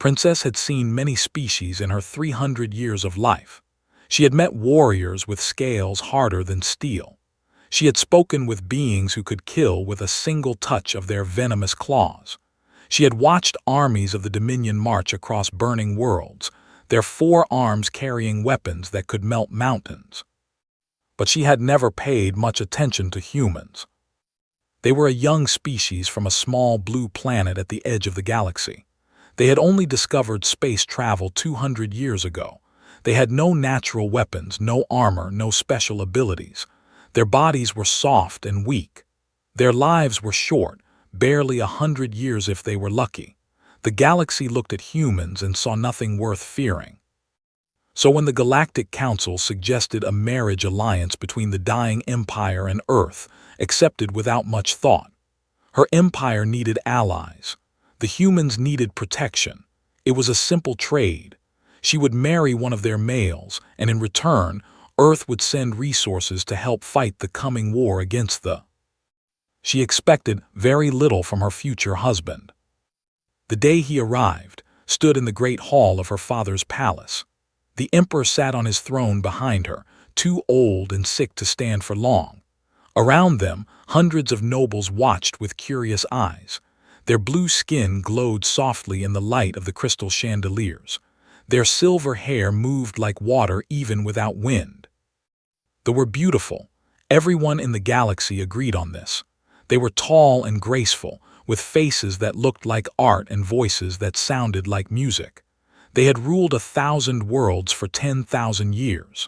Princess had seen many species in her 300 years of life. She had met warriors with scales harder than steel. She had spoken with beings who could kill with a single touch of their venomous claws. She had watched armies of the Dominion march across burning worlds, their 4 arms carrying weapons that could melt mountains. But she had never paid much attention to humans. They were a young species from a small blue planet at the edge of the galaxy. They had only discovered space travel 200 years ago. They had no natural weapons, no armor, no special abilities. Their bodies were soft and weak. Their lives were short, barely 100 years if they were lucky. The galaxy looked at humans and saw nothing worth fearing. So when the Galactic Council suggested a marriage alliance between the dying Empire and Earth, accepted without much thought. Her empire needed allies. The humans needed protection. It was a simple trade. She would marry one of their males, and in return, Earth would send resources to help fight the coming war against the. She expected very little from her future husband. The day he arrived, stood in the great hall of her father's palace. The emperor sat on his throne behind her, too old and sick to stand for long. Around them, hundreds of nobles watched with curious eyes. Their blue skin glowed softly in the light of the crystal chandeliers. Their silver hair moved like water even without wind. They were beautiful. Everyone in the galaxy agreed on this. They were tall and graceful, with faces that looked like art and voices that sounded like music. They had ruled 1,000 worlds for 10,000 years.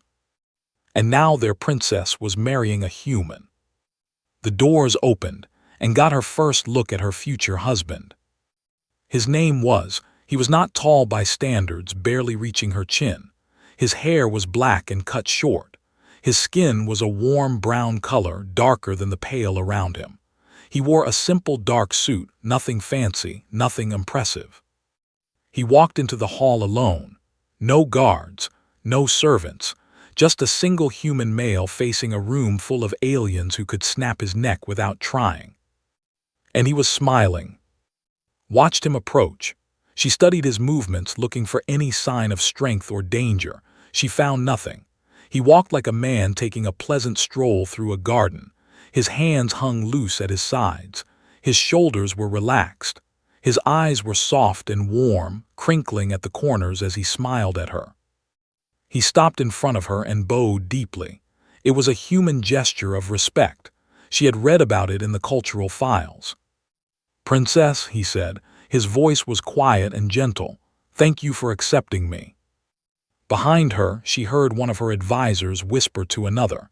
And now their princess was marrying a human. The doors opened, and got her first look at her future husband. He was not tall by standards, barely reaching her chin. His hair was black and cut short. His skin was a warm brown color, darker than the pale around him. He wore a simple dark suit, nothing fancy, nothing impressive. He walked into the hall alone. No guards, no servants, just a single human male facing a room full of aliens who could snap his neck without trying. And he was smiling. Watched him approach. She studied his movements, looking for any sign of strength or danger. She found nothing. He walked like a man taking a pleasant stroll through a garden. His hands hung loose at his sides. His shoulders were relaxed. His eyes were soft and warm, crinkling at the corners as he smiled at her. He stopped in front of her and bowed deeply. It was a human gesture of respect. She had read about it in the cultural files. "Princess," he said, his voice was quiet and gentle, "thank you for accepting me." Behind her, she heard one of her advisors whisper to another,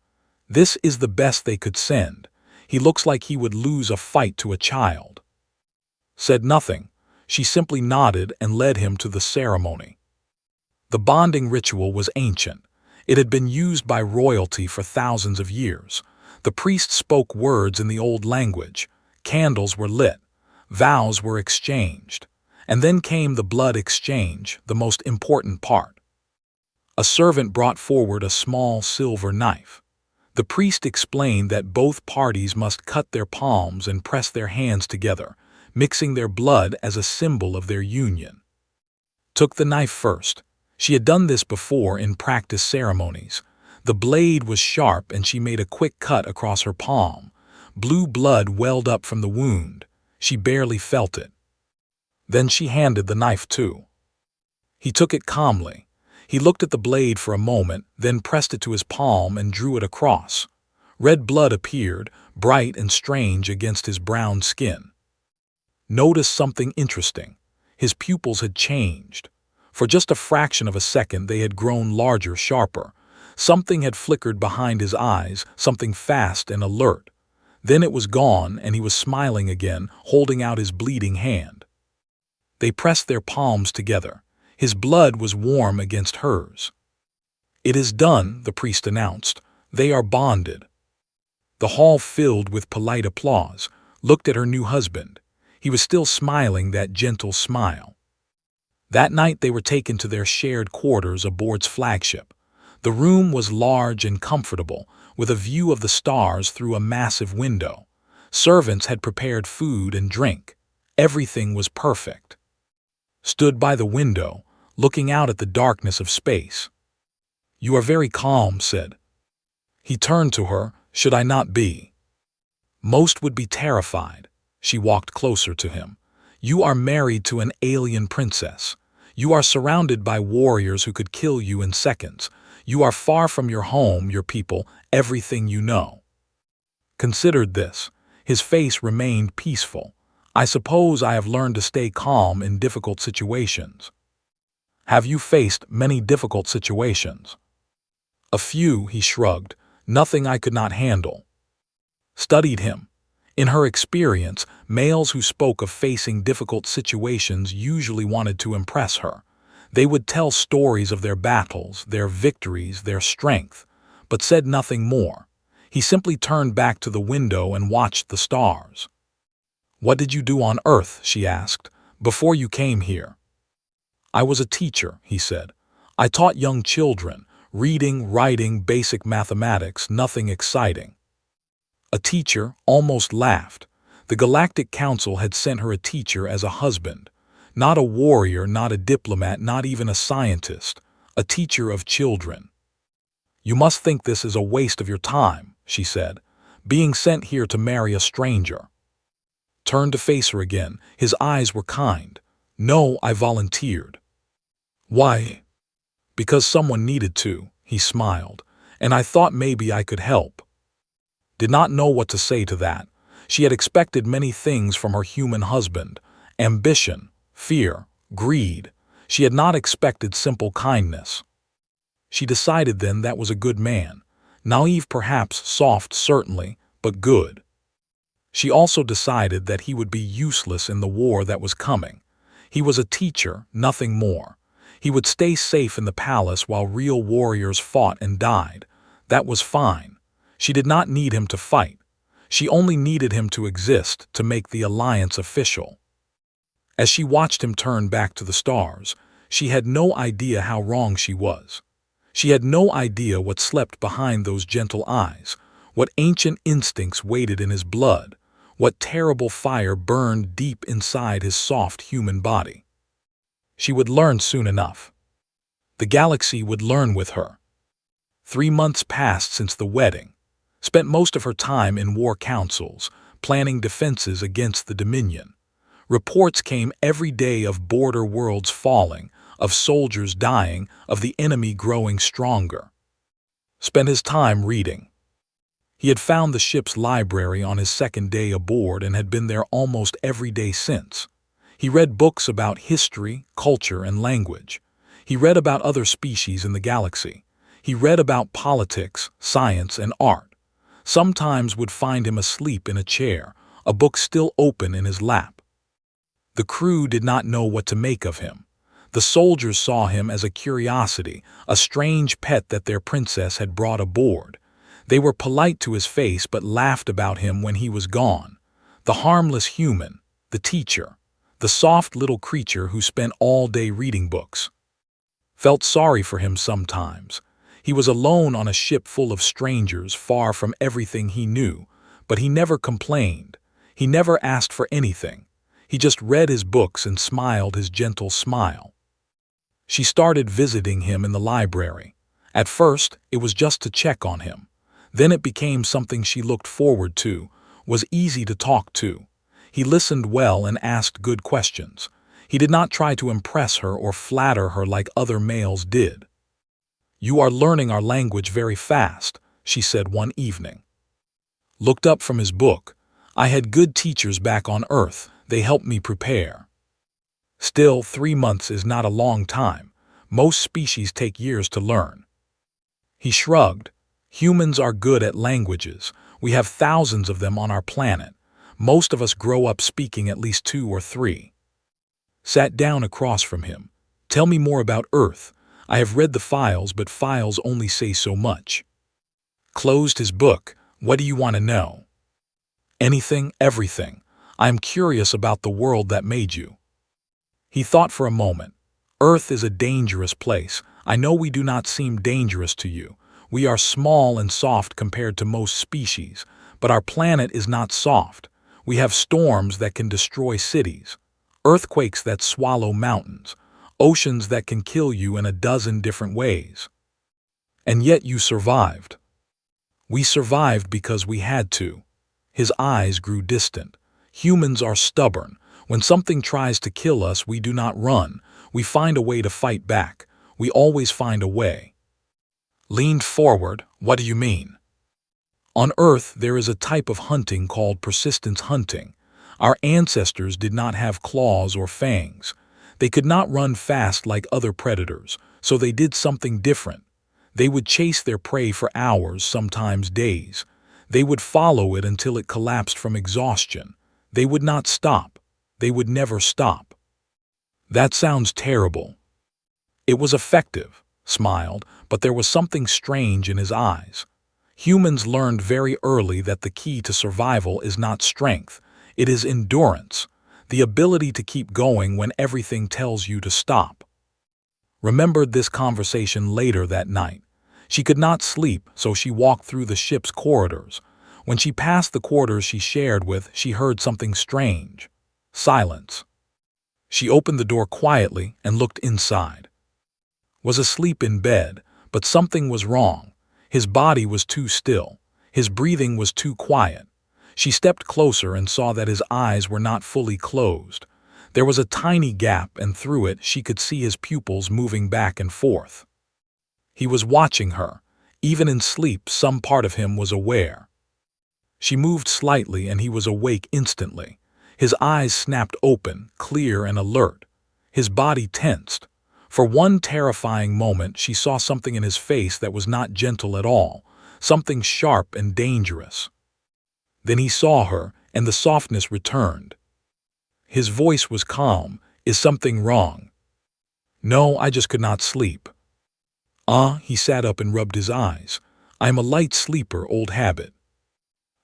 "This is the best they could send. He looks like he would lose a fight to a child." Said nothing. She simply nodded and led him to the ceremony. The bonding ritual was ancient. It had been used by royalty for thousands of years. The priest spoke words in the old language. Candles were lit. Vows were exchanged. And then came the blood exchange, the most important part. A servant brought forward a small silver knife. The priest explained that both parties must cut their palms and press their hands together, mixing their blood as a symbol of their union. Took the knife first. She had done this before in practice ceremonies. The blade was sharp and she made a quick cut across her palm. Blue blood welled up from the wound. She barely felt it. Then she handed the knife to. He took it calmly. He looked at the blade for a moment, then pressed it to his palm and drew it across. Red blood appeared, bright and strange against his brown skin. Notice something interesting. His pupils had changed. For just a fraction of a second they had grown larger, sharper. Something had flickered behind his eyes, something fast and alert. Then it was gone and he was smiling again, holding out his bleeding hand. They pressed their palms together. His blood was warm against hers. "It is done," the priest announced. "They are bonded." The hall filled with polite applause, looked at her new husband. He was still smiling that gentle smile. That night they were taken to their shared quarters aboard flagship. The room was large and comfortable, with a view of the stars through a massive window. Servants had prepared food and drink. Everything was perfect. stood by the window, looking out at the darkness of space. "You are very calm," said. He turned to her. "Should I not be?" "Most would be terrified." She walked closer to him. "You are married to an alien princess. You are surrounded by warriors who could kill you in seconds. You are far from your home, your people, everything you know." Considered this. His face remained peaceful. "I suppose I have learned to stay calm in difficult situations." "Have you faced many difficult situations?" "A few," he shrugged. "Nothing I could not handle." Studied him. In her experience, males who spoke of facing difficult situations usually wanted to impress her. They would tell stories of their battles, their victories, their strength, but said nothing more. He simply turned back to the window and watched the stars. "What did you do on Earth?" she asked, "before you came here?" "I was a teacher," he said. "I taught young children, reading, writing, basic mathematics, nothing exciting." A teacher almost laughed. The Galactic Council had sent her a teacher as a husband. Not a warrior, not a diplomat, not even a scientist. A teacher of children. "You must think this is a waste of your time," she said, "being sent here to marry a stranger." Turned to face her again. His eyes were kind. "No, I volunteered." "Why?" "Because someone needed to," he smiled, "and I thought maybe I could help." Did not know what to say to that. She had expected many things from her human husband: ambition, fear, greed. She had not expected simple kindness. She decided then that was a good man. Naive perhaps, soft certainly, but good. She also decided that he would be useless in the war that was coming. He was a teacher, nothing more. He would stay safe in the palace while real warriors fought and died. That was fine. She did not need him to fight. She only needed him to exist, to make the alliance official. As she watched him turn back to the stars, she had no idea how wrong she was. She had no idea what slept behind those gentle eyes, what ancient instincts waited in his blood, what terrible fire burned deep inside his soft human body. She would learn soon enough. The galaxy would learn with her. 3 months passed since the wedding. Spent most of her time in war councils, planning defenses against the Dominion. Reports came every day of border worlds falling, of soldiers dying, of the enemy growing stronger. Spent his time reading. He had found the ship's library on his second day aboard and had been there almost every day since. He read books about history, culture, and language. He read about other species in the galaxy. He read about politics, science, and art. Sometimes would find him asleep in a chair, a book still open in his lap. The crew did not know what to make of him. The soldiers saw him as a curiosity, a strange pet that their princess had brought aboard. They were polite to his face but laughed about him when he was gone. The harmless human, the teacher, the soft little creature who spent all day reading books. Felt sorry for him sometimes. He was alone on a ship full of strangers, far from everything he knew, but he never complained. He never asked for anything. He just read his books and smiled his gentle smile. She started visiting him in the library. At first, it was just to check on him. Then it became something she looked forward to, was easy to talk to. He listened well and asked good questions. He did not try to impress her or flatter her like other males did. "You are learning our language very fast," she said one evening. Looked up from his book. "I had good teachers back on Earth. They helped me prepare." Still, 3 months is not a long time. Most species take years to learn. He shrugged. "Humans are good at languages. We have thousands of them on our planet. Most of us grow up speaking at least 2 or 3. Sat down across from him. "Tell me more about Earth. I have read the files, but files only say so much." Closed his book. "What do you want to know?" "Anything, everything. I am curious about the world that made you." He thought for a moment. "Earth is a dangerous place. I know we do not seem dangerous to you. We are small and soft compared to most species, but our planet is not soft. We have storms that can destroy cities. earthquakes that swallow mountains, oceans that can kill you in a dozen different ways. And yet you survived. We survived because we had to. His eyes grew distant. Humans are stubborn. When something tries to kill us, we do not run. We find a way to fight back. We always find a way. Leaned forward. What do you mean? On Earth, there is a type of hunting called persistence hunting. Our ancestors did not have claws or fangs. They could not run fast like other predators, so they did something different. They would chase their prey for hours, sometimes days. They would follow it until it collapsed from exhaustion. They would not stop. They would never stop. That sounds terrible. It was effective, smiled, but there was something strange in his eyes. Humans learned very early that the key to survival is not strength, it is endurance, the ability to keep going when everything tells you to stop. Remembered this conversation later that night. She could not sleep, so she walked through the ship's corridors. When she passed the quarters she shared with, she heard something strange. Silence. She opened the door quietly and looked inside. Was asleep in bed, but something was wrong. His body was too still. His breathing was too quiet. She stepped closer and saw that his eyes were not fully closed. There was a tiny gap, and through it she could see his pupils moving back and forth. He was watching her. Even in sleep, some part of him was aware. She moved slightly and he was awake instantly. His eyes snapped open, clear and alert. His body tensed. For one terrifying moment, she saw something in his face that was not gentle at all, something sharp and dangerous. Then he saw her, and the softness returned. His voice was calm. Is something wrong? No, I just could not sleep. He sat up and rubbed his eyes. I am a light sleeper, old habit.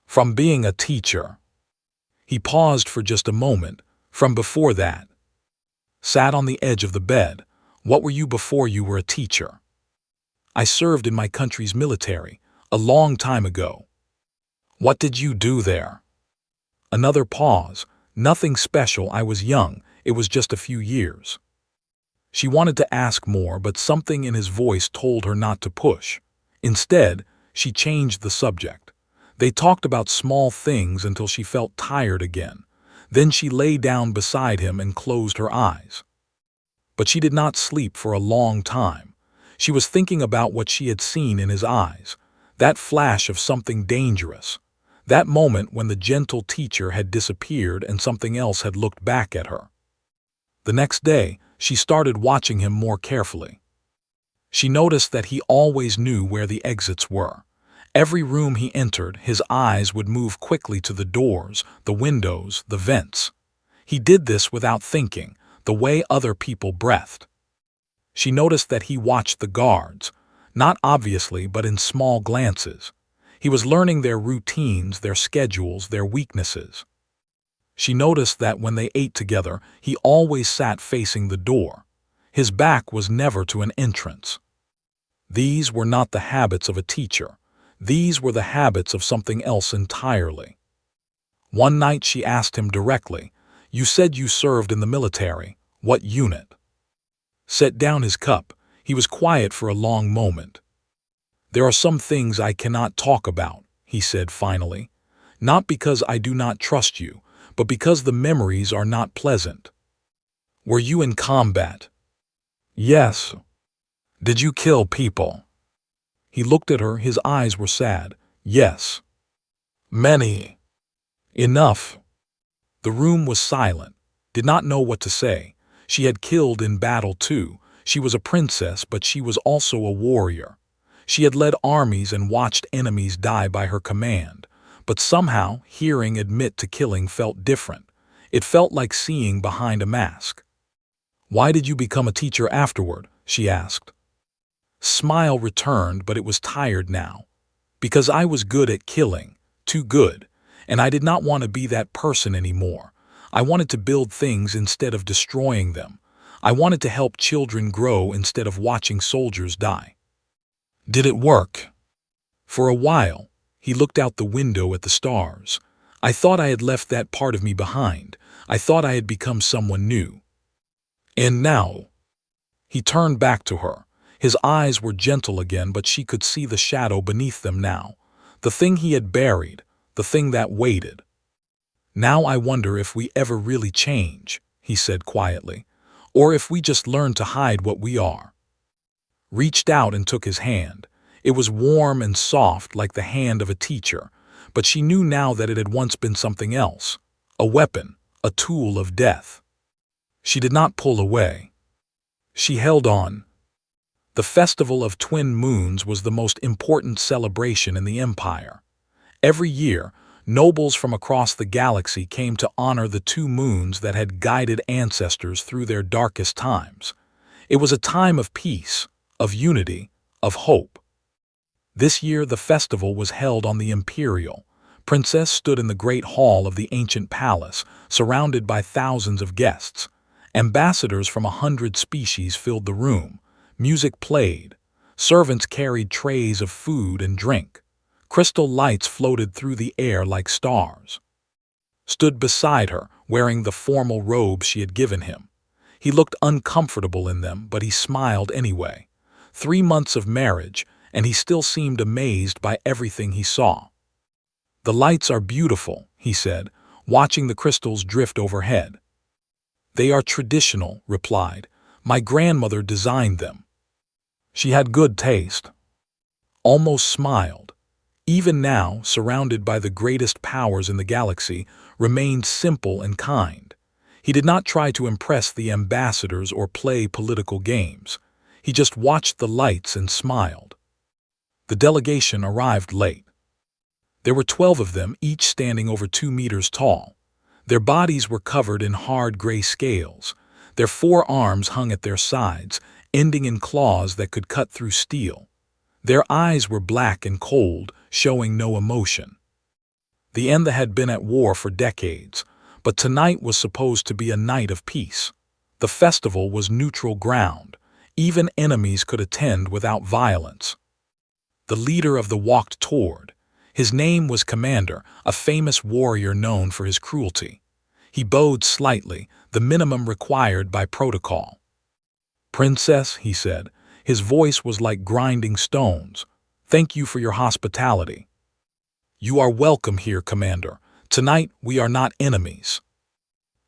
From being a teacher. He paused for just a moment. From before that. Sat on the edge of the bed. What were you before you were a teacher? I served in my country's military, a long time ago. What did you do there? Another pause. Nothing special, I was young, it was just a few years. She wanted to ask more, but something in his voice told her not to push. Instead, she changed the subject. They talked about small things until she felt tired again. Then she lay down beside him and closed her eyes. But she did not sleep for a long time. She was thinking about what she had seen in his eyes, that flash of something dangerous, that moment when the gentle teacher had disappeared and something else had looked back at her. The next day, she started watching him more carefully. She noticed that he always knew where the exits were. Every room he entered, his eyes would move quickly to the doors, the windows, the vents. He did this without thinking, the way other people breathed. She noticed that he watched the guards, not obviously but in small glances. He was learning their routines, their schedules, their weaknesses. She noticed that when they ate together, he always sat facing the door. His back was never to an entrance. These were not the habits of a teacher. These were the habits of something else entirely. One night she asked him directly, "You said you served in the military. What unit?" Set down his cup. He was quiet for a long moment. "There are some things I cannot talk about," he said finally. "Not because I do not trust you, but because the memories are not pleasant." "Were you in combat?" "Yes." "Did you kill people?" He looked at her, his eyes were sad. "Yes." "Many?" "Enough." The room was silent, did not know what to say. She had killed in battle too. She was a princess, but she was also a warrior. She had led armies and watched enemies die by her command. But somehow, hearing admit to killing felt different. It felt like seeing behind a mask. "Why did you become a teacher afterward?" she asked. Smile returned, but it was tired now. "Because I was good at killing, too good, and I did not want to be that person anymore. I wanted to build things instead of destroying them. I wanted to help children grow instead of watching soldiers die." "Did it work?" "For a while." He looked out the window at the stars. "I thought I had left that part of me behind. I thought I had become someone new. And now, he turned back to her. His eyes were gentle again, but she could see the shadow beneath them now. The thing he had buried, the thing that waited. Now I wonder if we ever really change, he said quietly, or if we just learn to hide what we are. Reached out and took his hand. It was warm and soft like the hand of a teacher, but she knew now that it had once been something else, a weapon, a tool of death. She did not pull away. She held on. The Festival of Twin Moons was the most important celebration in the Empire. Every year, nobles from across the galaxy came to honor the two moons that had guided ancestors through their darkest times. It was a time of peace, of unity, of hope. This year the festival was held on the Imperial. Princess stood in the great hall of the ancient palace, surrounded by thousands of guests. Ambassadors from 100 species filled the room. Music played. Servants carried trays of food and drink. Crystal lights floated through the air like stars. Stood beside her, wearing the formal robes she had given him. He looked uncomfortable in them, but he smiled anyway. 3 months of marriage, and he still seemed amazed by everything he saw. "The lights are beautiful," he said, watching the crystals drift overhead. "They are traditional," replied. "My grandmother designed them. She had good taste." Almost smiled. Even now, surrounded by the greatest powers in the galaxy, remained simple and kind. He did not try to impress the ambassadors or play political games. He just watched the lights and smiled. The delegation arrived late. There were 12 of them, each standing over 2 meters tall. Their bodies were covered in hard gray scales. Their 4 arms hung at their sides, ending in claws that could cut through steel. Their eyes were black and cold, showing no emotion. The Enda had been at war for decades, but tonight was supposed to be a night of peace. The festival was neutral ground. Even enemies could attend without violence. The leader of the walked toward. His name was Commander, a famous warrior known for his cruelty. He bowed slightly, the minimum required by protocol. "Princess," he said, his voice was like grinding stones. "Thank you for your hospitality." "You are welcome here, Commander. Tonight we are not enemies."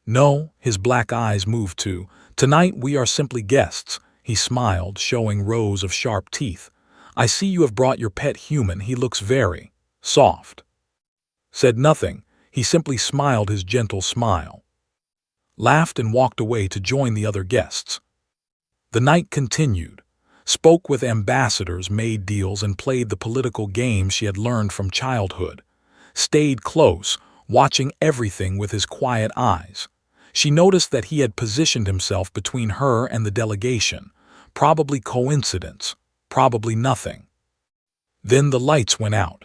"No," his black eyes moved to. "Tonight we are simply guests." He smiled, showing rows of sharp teeth. "I see you have brought your pet human. He looks very soft." Said nothing. He simply smiled his gentle smile. Laughed and walked away to join the other guests. The night continued. Spoke with ambassadors, made deals, and played the political games she had learned from childhood. Stayed close, watching everything with his quiet eyes. She noticed that he had positioned himself between her and the delegation. Probably coincidence, probably nothing. Then the lights went out.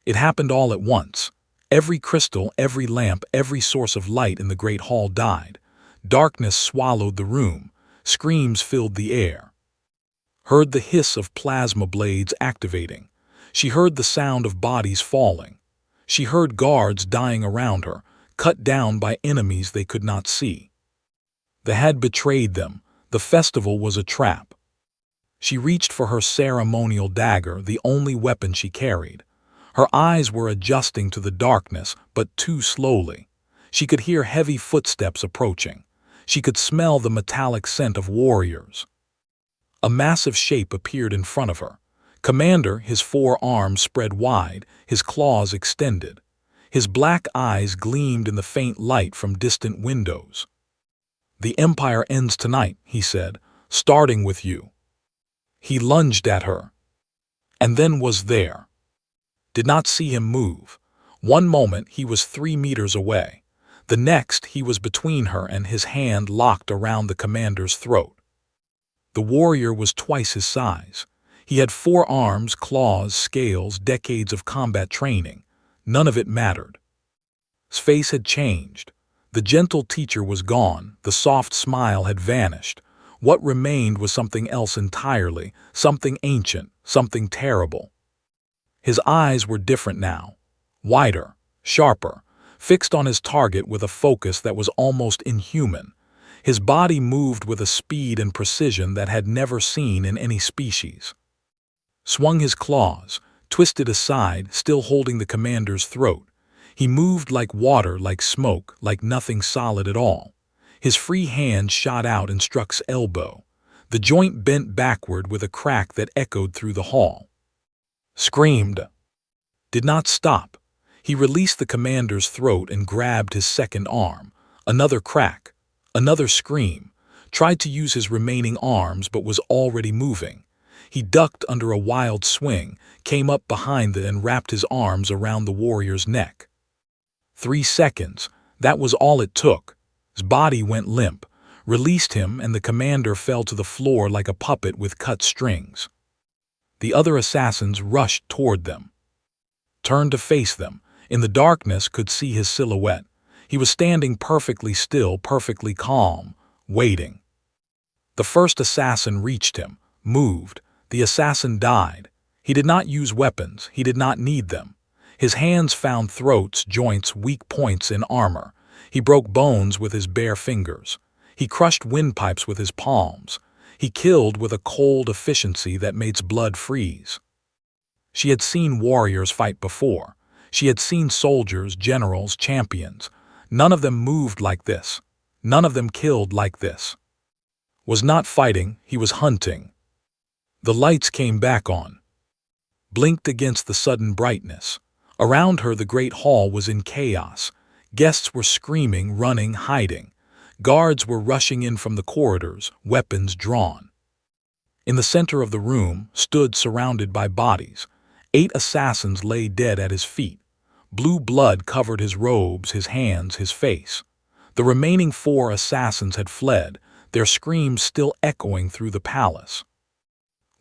It happened all at once. Every crystal, every lamp, every source of light in the great hall died. Darkness swallowed the room. Screams filled the air. Heard the hiss of plasma blades activating. She heard the sound of bodies falling. She heard guards dying around her, cut down by enemies they could not see. They had betrayed them. The festival was a trap. She reached for her ceremonial dagger, the only weapon she carried. Her eyes were adjusting to the darkness, but too slowly. She could hear heavy footsteps approaching. She could smell the metallic scent of warriors. A massive shape appeared in front of her. Commander, his 4 arms spread wide, his claws extended. His black eyes gleamed in the faint light from distant windows. "The Empire ends tonight," he said, "starting with you." He lunged at her. And then was there. Did not see him move. One moment he was 3 meters away. The next he was between her and his hand locked around the commander's throat. The warrior was twice his size. He had 4 arms, claws, scales, decades of combat training. None of it mattered. His face had changed. The gentle teacher was gone. The soft smile had vanished. What remained was something else entirely, something ancient, something terrible. His eyes were different now. Wider, sharper, fixed on his target with a focus that was almost inhuman. His body moved with a speed and precision that had never seen in any species. Swung his claws, twisted aside, still holding the commander's throat. He moved like water, like smoke, like nothing solid at all. His free hand shot out and struck's elbow. The joint bent backward with a crack that echoed through the hall. Screamed. Did not stop. He released the commander's throat and grabbed his second arm. Another crack. Another scream. Tried to use his remaining arms but was already moving. He ducked under a wild swing, came up behind it and wrapped his arms around the warrior's neck. 3 seconds. That was all it took. His body went limp, released him, and the commander fell to the floor like a puppet with cut strings. The other assassins rushed toward them. Turned to face them. In the darkness could see his silhouette. He was standing perfectly still, perfectly calm, waiting. The first assassin reached him, moved. The assassin died. He did not use weapons. He did not need them. His hands found throats, joints, weak points in armor. He broke bones with his bare fingers. He crushed windpipes with his palms. He killed with a cold efficiency that made blood freeze. She had seen warriors fight before. She had seen soldiers, generals, champions. None of them moved like this. None of them killed like this. Was not fighting, he was hunting. The lights came back on. Blinked against the sudden brightness. Around her the great hall was in chaos. Guests were screaming, running, hiding. Guards were rushing in from the corridors, weapons drawn. In the center of the room, stood surrounded by bodies. 8 assassins lay dead at his feet. Blue blood covered his robes, his hands, his face. The remaining 4 assassins had fled, their screams still echoing through the palace.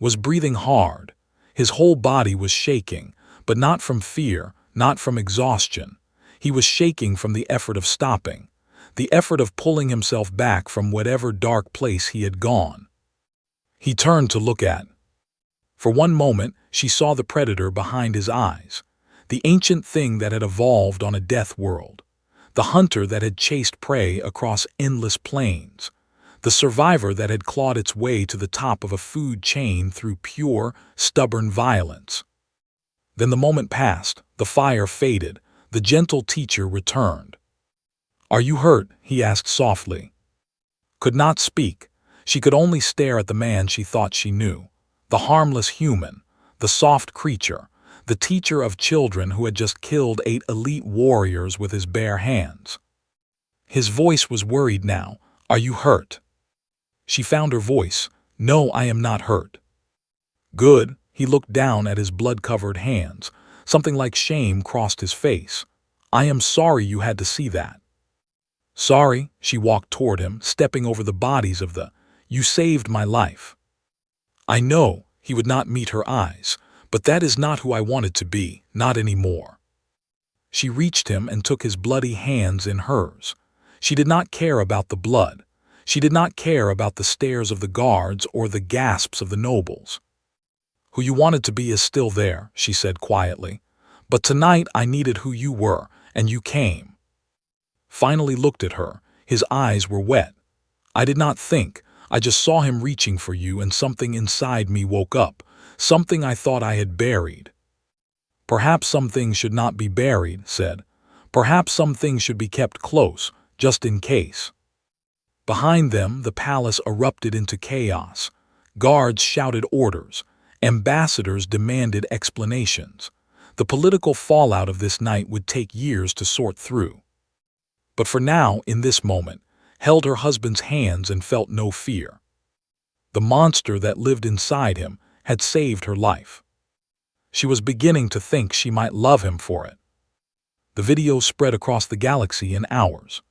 Was breathing hard. His whole body was shaking, but not from fear, not from exhaustion. He was shaking from the effort of stopping, the effort of pulling himself back from whatever dark place he had gone. He turned to look at. For one moment, she saw the predator behind his eyes, the ancient thing that had evolved on a death world, the hunter that had chased prey across endless plains, the survivor that had clawed its way to the top of a food chain through pure, stubborn violence. Then the moment passed, the fire faded, the gentle teacher returned. "Are you hurt?" he asked softly. Could not speak. She could only stare at the man she thought she knew, the harmless human, the soft creature, the teacher of children who had just killed 8 elite warriors with his bare hands. His voice was worried now. "Are you hurt?" She found her voice. "No, I am not hurt." "Good." He looked down at his blood-covered hands. Something like shame crossed his face. "I am sorry you had to see that." "Sorry." She walked toward him, stepping over the bodies of the. "You saved my life." "I know." He would not meet her eyes. "But that is not who I wanted to be, not anymore." She reached him and took his bloody hands in hers. She did not care about the blood. She did not care about the stares of the guards or the gasps of the nobles. "Who you wanted to be is still there," she said quietly. "But tonight I needed who you were, and you came." Finally looked at her. His eyes were wet. "I did not think. I just saw him reaching for you and something inside me woke up, something I thought I had buried." "Perhaps some things should not be buried," said. "Perhaps some things should be kept close, just in case." Behind them, the palace erupted into chaos. Guards shouted orders. Ambassadors demanded explanations. The political fallout of this night would take years to sort through. But for now, in this moment, held her husband's hands and felt no fear. The monster that lived inside him had saved her life. She was beginning to think she might love him for it. The video spread across the galaxy in hours.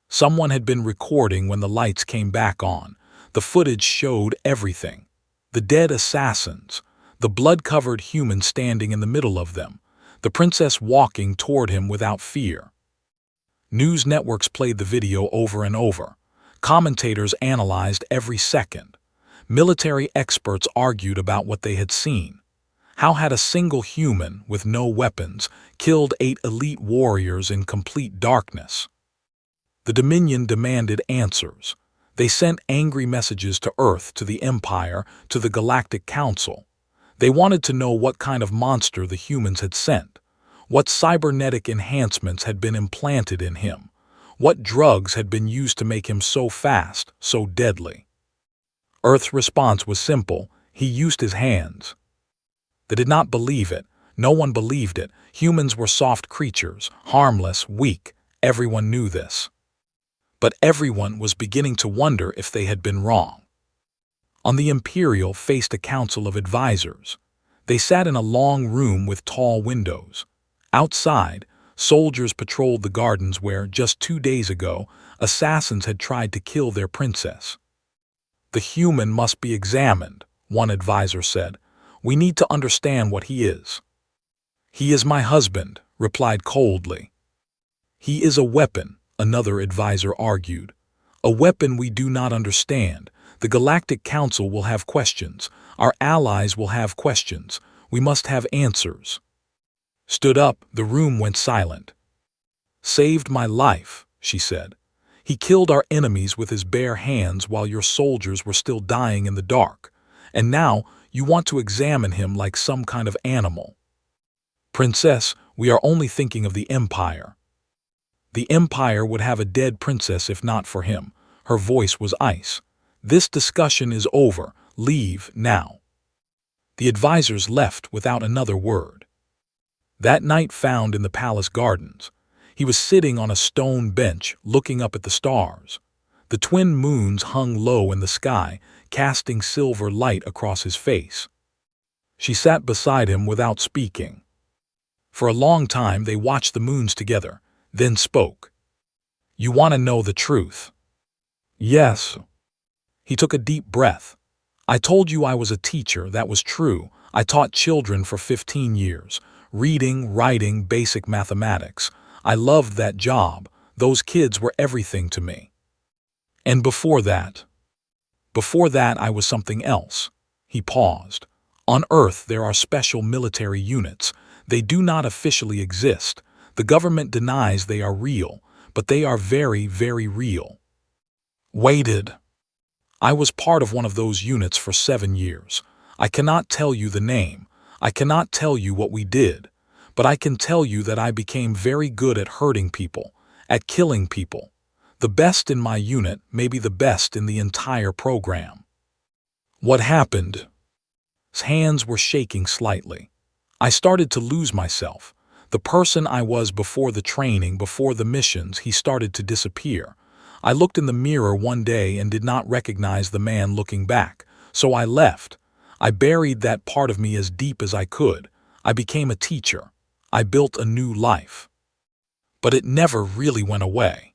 Someone had been recording when the lights came back on. The footage showed everything. The dead assassins, the blood-covered human standing in the middle of them, the princess walking toward him without fear. News networks played the video over and over. Commentators analyzed every second. Military experts argued about what they had seen. How had a single human, with no weapons, killed 8 elite warriors in complete darkness? The Dominion demanded answers. They sent angry messages to Earth, to the Empire, to the Galactic Council. They wanted to know what kind of monster the humans had sent, what cybernetic enhancements had been implanted in him, what drugs had been used to make him so fast, so deadly. Earth's response was simple: he used his hands. They did not believe it. No one believed it. Humans were soft creatures, harmless, weak. Everyone knew this. But everyone was beginning to wonder if they had been wrong. On the Imperial faced a council of advisors. They sat in a long room with tall windows. Outside, soldiers patrolled the gardens where, just 2 days ago, assassins had tried to kill their princess. "The human must be examined," one advisor said. "We need to understand what he is." "He is my husband," replied coldly. "He is a weapon," another advisor argued. "A weapon we do not understand. The Galactic Council will have questions. Our allies will have questions. We must have answers." Stood up, the room went silent. "Saved my life," she said. "He killed our enemies with his bare hands while your soldiers were still dying in the dark. And now you want to examine him like some kind of animal." "Princess, we are only thinking of the Empire." "The Empire would have a dead princess if not for him." Her voice was ice. "This discussion is over. Leave now." The advisors left without another word. That night found in the palace gardens. He was sitting on a stone bench, looking up at the stars. The twin moons hung low in the sky, casting silver light across his face. She sat beside him without speaking. For a long time they watched the moons together, then spoke. "You want to know the truth?" "Yes." He took a deep breath. "I told you I was a teacher. That was true. I taught children for 15 years. Reading, writing, basic mathematics. I loved that job. Those kids were everything to me. And before that I was something else." He paused. "On Earth there are special military units. They do not officially exist. The government denies they are real, but they are very, very real." Waited. "I was part of one of those units for 7 years. I cannot tell you the name. I cannot tell you what we did. But I can tell you that I became very good at hurting people, at killing people. The best in my unit, maybe the best in the entire program." "What happened?" His hands were shaking slightly. "I started to lose myself. The person I was before the training, before the missions, he started to disappear. I looked in the mirror one day and did not recognize the man looking back, so I left. I buried that part of me as deep as I could. I became a teacher. I built a new life. But it never really went away."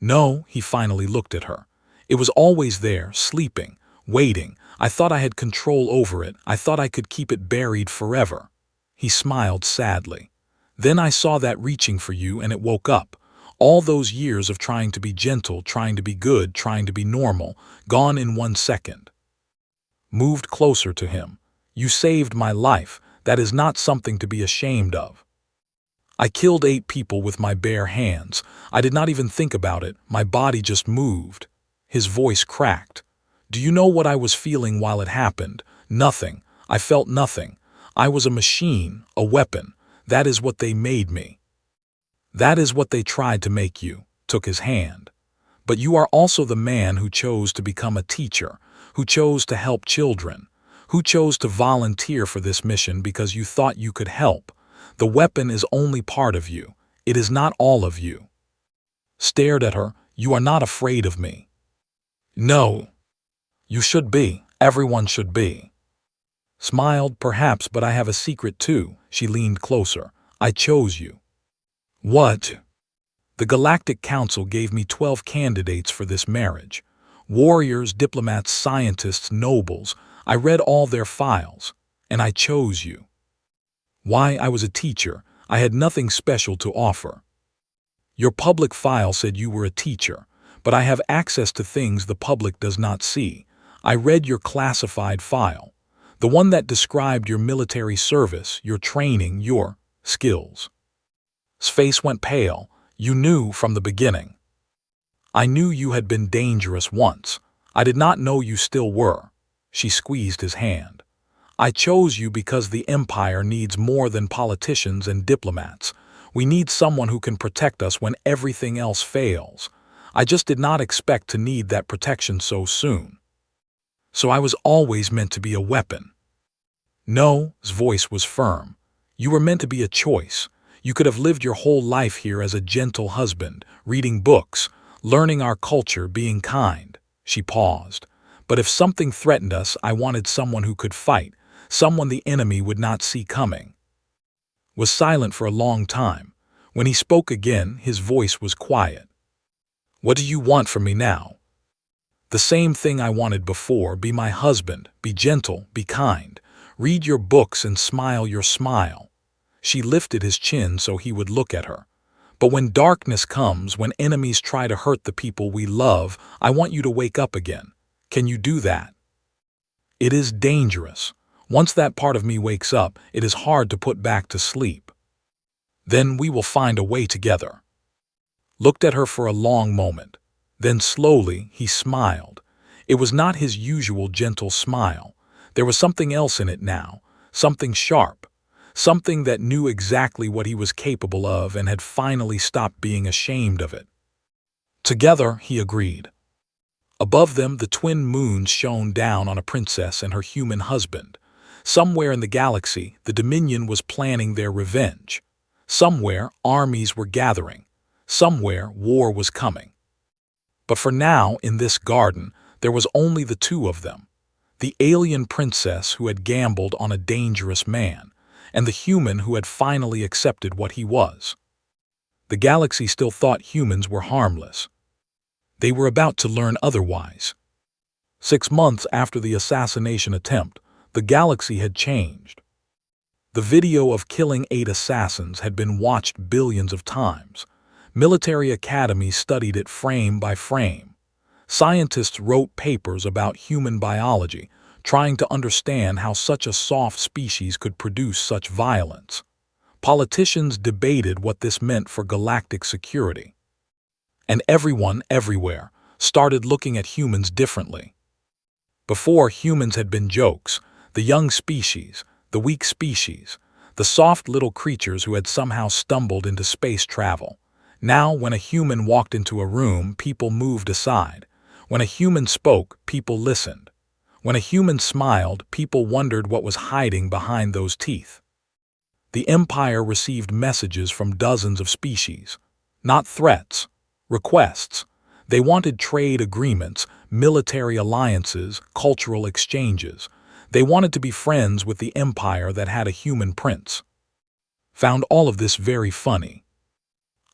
"No," he finally looked at her. "It was always there, sleeping, waiting. I thought I had control over it. I thought I could keep it buried forever." He smiled sadly. "Then I saw that reaching for you and it woke up. All those years of trying to be gentle, trying to be good, trying to be normal, gone in 1 second." Moved closer to him. "You saved my life. That is not something to be ashamed of." "I killed 8 people with my bare hands. I did not even think about it. My body just moved." His voice cracked. "Do you know what I was feeling while it happened? Nothing. I felt nothing. I was a machine, a weapon. That is what they made me." "That is what they tried to make you," took his hand. "But you are also the man who chose to become a teacher, who chose to help children, who chose to volunteer for this mission because you thought you could help. The weapon is only part of you. It is not all of you." Stared at her. "You are not afraid of me." "No." "You should be. Everyone should be." Smiled. "Perhaps, but I have a secret too." She leaned closer. "I chose you." "What?" "The Galactic Council gave me 12 candidates for this marriage. Warriors, diplomats, scientists, nobles. I read all their files, and I chose you." "Why? I was a teacher. I had nothing special to offer." "Your public file said you were a teacher, but I have access to things the public does not see. I read your classified file. The one that described your military service, your training, your skills. His face went pale. You knew from the beginning. I knew you had been dangerous once. I did not know you still were. She squeezed his hand. I chose you because the Empire needs more than politicians and diplomats. We need someone who can protect us when everything else fails. I just did not expect to need that protection so soon. So I was always meant to be a weapon. No, his voice was firm. You were meant to be a choice. You could have lived your whole life here as a gentle husband, reading books, learning our culture, being kind. She paused. But if something threatened us, I wanted someone who could fight, someone the enemy would not see coming. Was silent for a long time. When he spoke again, his voice was quiet. What do you want from me now? The same thing I wanted before. Be my husband, be gentle, be kind. Read your books and smile your smile. She lifted his chin so he would look at her. But when darkness comes, when enemies try to hurt the people we love, I want you to wake up again. Can you do that? It is dangerous. Once that part of me wakes up, it is hard to put back to sleep. Then we will find a way together. Looked at her for a long moment. Then slowly he smiled. It was not his usual gentle smile. There was something else in it now, something sharp, something that knew exactly what he was capable of and had finally stopped being ashamed of it. Together, he agreed. Above them, the twin moons shone down on a princess and her human husband. Somewhere in the galaxy, the Dominion was planning their revenge. Somewhere, armies were gathering. Somewhere, war was coming. But for now, in this garden, there was only the two of them. The alien princess who had gambled on a dangerous man, and the human who had finally accepted what he was. The galaxy still thought humans were harmless. They were about to learn otherwise. 6 months after the assassination attempt, the galaxy had changed. The video of killing 8 assassins had been watched billions of times. Military academies studied it frame by frame. Scientists wrote papers about human biology, trying to understand how such a soft species could produce such violence. Politicians debated what this meant for galactic security. And everyone, everywhere, started looking at humans differently. Before, humans had been jokes, the young species, the weak species, the soft little creatures who had somehow stumbled into space travel. Now, when a human walked into a room, people moved aside. When a human spoke, people listened. When a human smiled, people wondered what was hiding behind those teeth. The Empire received messages from dozens of species. Not threats, requests. They wanted trade agreements, military alliances, cultural exchanges. They wanted to be friends with the Empire that had a human prince. Found all of this very funny.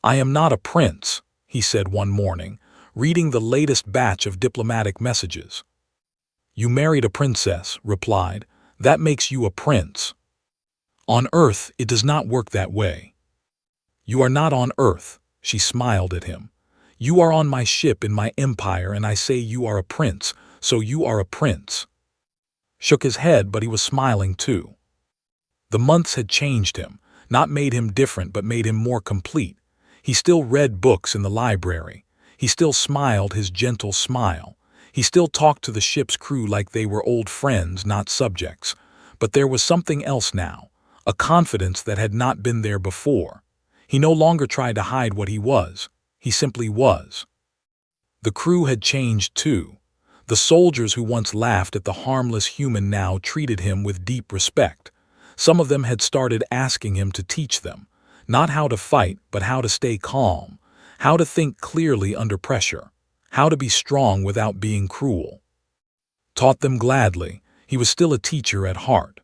I am not a prince, he said one morning, reading the latest batch of diplomatic messages. You married a princess, replied. That makes you a prince. On Earth, it does not work that way. You are not on Earth, she smiled at him. You are on my ship in my empire, and I say you are a prince, so you are a prince. Shook his head, but he was smiling too. The months had changed him, not made him different, but made him more complete. He still read books in the library. He still smiled his gentle smile. He still talked to the ship's crew like they were old friends, not subjects. But there was something else now, a confidence that had not been there before. He no longer tried to hide what he was. He simply was. The crew had changed too. The soldiers who once laughed at the harmless human now treated him with deep respect. Some of them had started asking him to teach them, not how to fight, but how to stay calm, how to think clearly under pressure, how to be strong without being cruel. Taught them gladly. He was still a teacher at heart.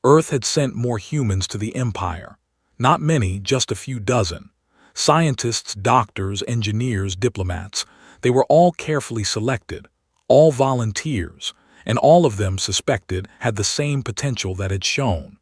Earth had sent more humans to the Empire. Not many, just a few dozen. Scientists, doctors, engineers, diplomats. They were all carefully selected, all volunteers, and all of them suspected had the same potential that had shown.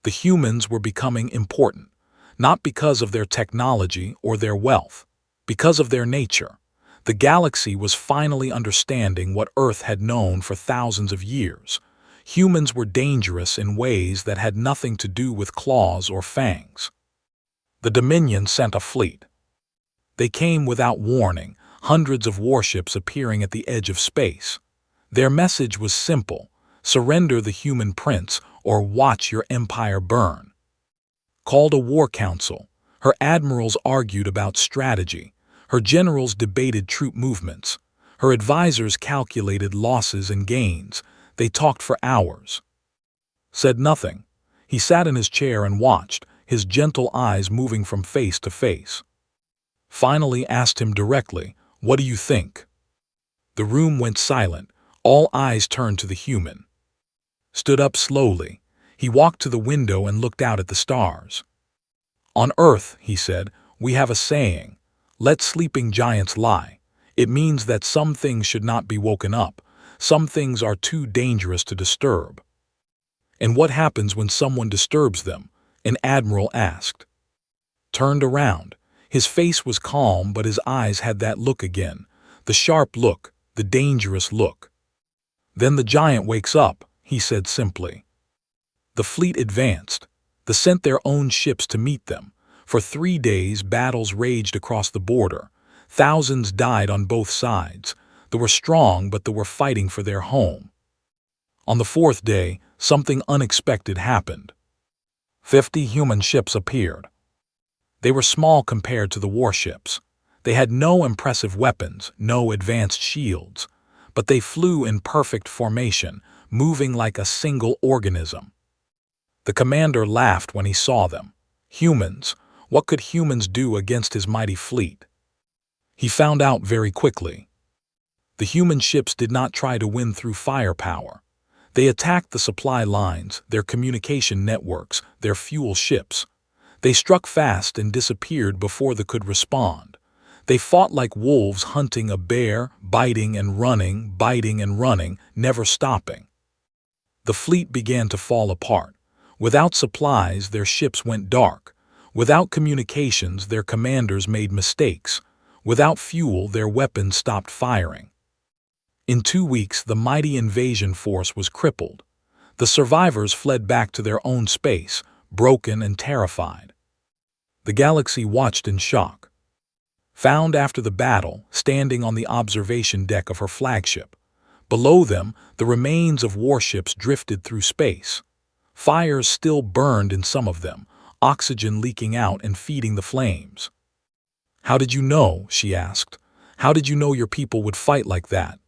The humans were becoming important, not because of their technology or their wealth, because of their nature. The galaxy was finally understanding what Earth had known for thousands of years. Humans were dangerous in ways that had nothing to do with claws or fangs. The Dominion sent a fleet. They came without warning, hundreds of warships appearing at the edge of space. Their message was simple: surrender the human prince or watch your empire burn. Called a war council, her admirals argued about strategy, her generals debated troop movements, her advisors calculated losses and gains. They talked for hours. Said nothing. He sat in his chair and watched, his gentle eyes moving from face to face. Finally asked him directly, "What do you think?" The room went silent. All eyes turned to the human. Stood up slowly. He walked to the window and looked out at the stars. "On Earth," he said, "we have a saying, 'Let sleeping giants lie.' It means that some things should not be woken up. Some things are too dangerous to disturb." "And what happens when someone disturbs them?" an admiral asked. Turned around. His face was calm, but his eyes had that look again, the sharp look, the dangerous look. "Then the giant wakes up," he said simply. The fleet advanced. They sent their own ships to meet them. For 3 days, battles raged across the border. Thousands died on both sides. They were strong, but they were fighting for their home. On the 4th day, something unexpected happened. 50 human ships appeared. They were small compared to the warships. They had no impressive weapons, no advanced shields, but they flew in perfect formation, moving like a single organism. The commander laughed when he saw them. Humans, what could humans do against his mighty fleet? He found out very quickly. The human ships did not try to win through firepower. They attacked the supply lines, their communication networks, their fuel ships. They struck fast and disappeared before they could respond. They fought like wolves hunting a bear, biting and running, never stopping. The fleet began to fall apart. Without supplies, their ships went dark. Without communications, their commanders made mistakes. Without fuel, their weapons stopped firing. In 2 weeks, the mighty invasion force was crippled. The survivors fled back to their own space, broken and terrified. The galaxy watched in shock. Found after the battle, standing on the observation deck of her flagship. Below them, the remains of warships drifted through space. Fires still burned in some of them, oxygen leaking out and feeding the flames. "How did you know?" she asked. "How did you know your people would fight like that?"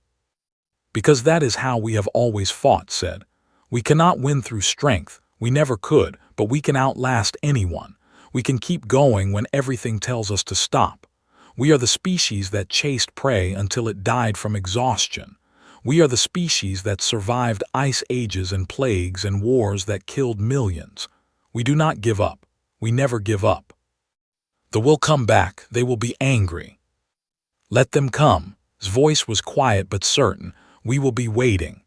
"Because that is how we have always fought," said. "We cannot win through strength, we never could, but we can outlast anyone. We can keep going when everything tells us to stop. We are the species that chased prey until it died from exhaustion. We are the species that survived ice ages and plagues and wars that killed millions. We do not give up. We never give up. They will come back. They will be angry. Let them come." His voice was quiet but certain. "We will be waiting."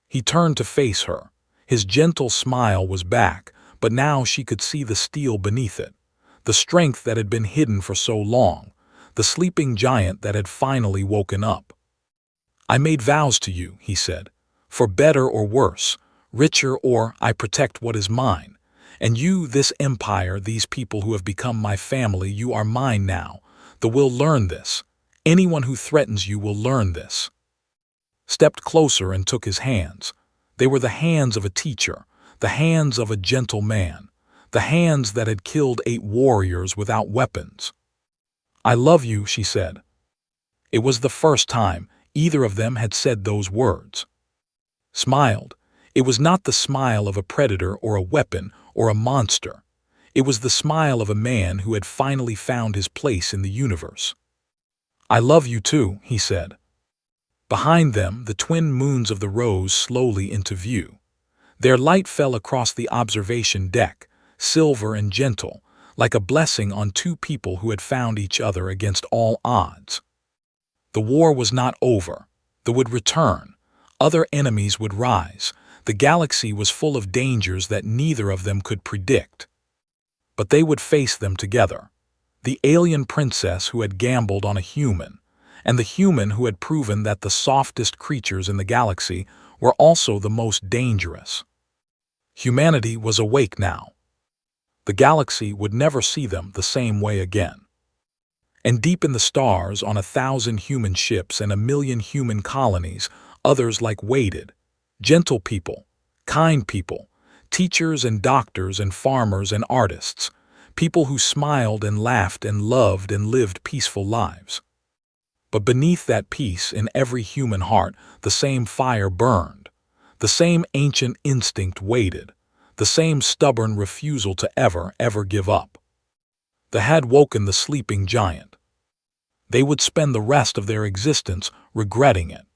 He turned to face her. His gentle smile was back, but now she could see the steel beneath it, the strength that had been hidden for so long, the sleeping giant that had finally woken up. "I made vows to you," he said, "for better or worse, richer or I protect what is mine. And you, this empire, these people who have become my family, you are mine now. They will learn this. Anyone who threatens you will learn this." Stepped closer and took his hands. They were the hands of a teacher, the hands of a gentle man, the hands that had killed 8 warriors without weapons. "I love you," she said. It was the first time either of them had said those words. Smiled. It was not the smile of a predator or a weapon or a monster. It was the smile of a man who had finally found his place in the universe. "I love you too," he said. Behind them, the twin moons of the rose slowly into view. Their light fell across the observation deck, silver and gentle, like a blessing on 2 people who had found each other against all odds. The war was not over. They would return. Other enemies would rise. The galaxy was full of dangers that neither of them could predict. But they would face them together. The alien princess who had gambled on a human, and the human who had proven that the softest creatures in the galaxy were also the most dangerous. Humanity was awake now. The galaxy would never see them the same way again. And deep in the stars, on 1,000 human ships and 1,000,000 human colonies, others like waited. Gentle people, kind people, teachers and doctors and farmers and artists, people who smiled and laughed and loved and lived peaceful lives. But beneath that peace, in every human heart, the same fire burned. The same ancient instinct waited. The same stubborn refusal to ever give up. They had woken the sleeping giant. They would spend the rest of their existence regretting it.